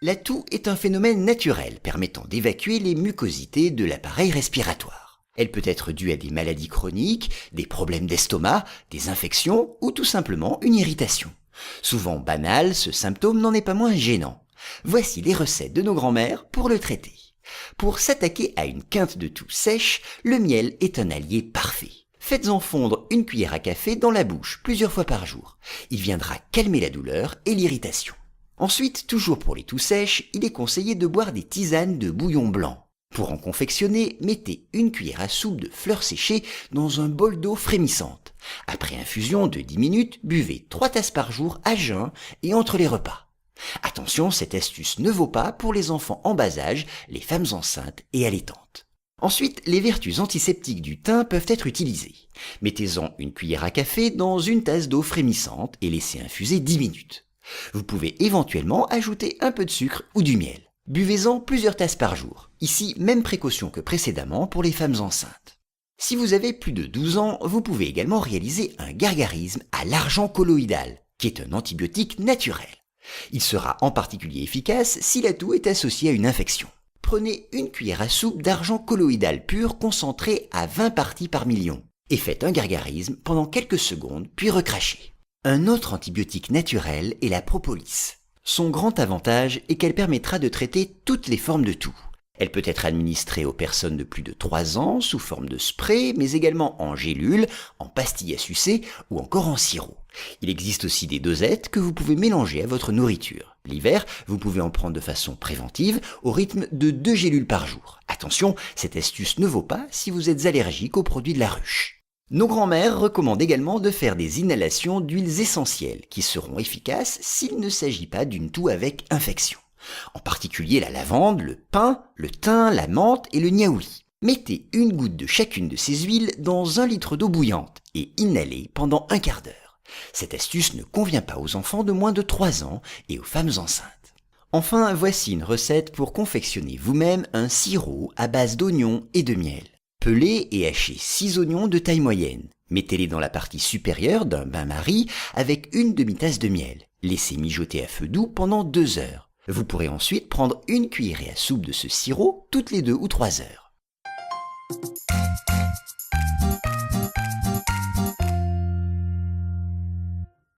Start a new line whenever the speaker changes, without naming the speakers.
La toux est un phénomène naturel permettant d'évacuer les mucosités de l'appareil respiratoire. Elle peut être due à des maladies chroniques, des problèmes d'estomac, des infections ou tout simplement une irritation. Souvent banal, ce symptôme n'en est pas moins gênant. Voici les recettes de nos grands-mères pour le traiter. Pour s'attaquer à une quinte de toux sèche, le miel est un allié parfait. Faites-en fondre une cuillère à café dans la bouche plusieurs fois par jour. Il viendra calmer la douleur et l'irritation. Ensuite, toujours pour les toux sèches, il est conseillé de boire des tisanes de bouillon blanc. Pour en confectionner, mettez une cuillère à soupe de fleurs séchées dans un bol d'eau frémissante. Après infusion de 10 minutes, buvez 3 tasses par jour à jeun et entre les repas. Attention, cette astuce ne vaut pas pour les enfants en bas âge, les femmes enceintes et allaitantes. Ensuite, les vertus antiseptiques du thym peuvent être utilisées. Mettez-en une cuillère à café dans une tasse d'eau frémissante et laissez infuser 10 minutes. Vous pouvez éventuellement ajouter un peu de sucre ou du miel. Buvez-en plusieurs tasses par jour. Ici, même précaution que précédemment pour les femmes enceintes. Si vous avez plus de 12 ans, vous pouvez également réaliser un gargarisme à l'argent colloïdal, qui est un antibiotique naturel. Il sera en particulier efficace si la toux est associée à une infection. Prenez une cuillère à soupe d'argent colloïdal pur concentré à 20 parties par million et faites un gargarisme pendant quelques secondes puis recrachez. Un autre antibiotique naturel est la propolis. Son grand avantage est qu'elle permettra de traiter toutes les formes de toux. Elle peut être administrée aux personnes de plus de 3 ans sous forme de spray, mais également en gélule, en pastilles à sucer ou encore en sirop. Il existe aussi des dosettes que vous pouvez mélanger à votre nourriture. L'hiver, vous pouvez en prendre de façon préventive au rythme de 2 gélules par jour. Attention, cette astuce ne vaut pas si vous êtes allergique aux produits de la ruche. Nos grands-mères recommandent également de faire des inhalations d'huiles essentielles qui seront efficaces s'il ne s'agit pas d'une toux avec infection. En particulier la lavande, le pin, le thym, la menthe et le niaouli. Mettez une goutte de chacune de ces huiles dans 1 litre d'eau bouillante et inhalez pendant un quart d'heure. Cette astuce ne convient pas aux enfants de moins de 3 ans et aux femmes enceintes. Enfin, voici une recette pour confectionner vous-même un sirop à base d'oignons et de miel. Pelez et hachez 6 oignons de taille moyenne. Mettez-les dans la partie supérieure d'un bain-marie avec une demi-tasse de miel. Laissez mijoter à feu doux pendant 2 heures. Vous pourrez ensuite prendre une cuillerée à soupe de ce sirop toutes les 2 ou 3 heures.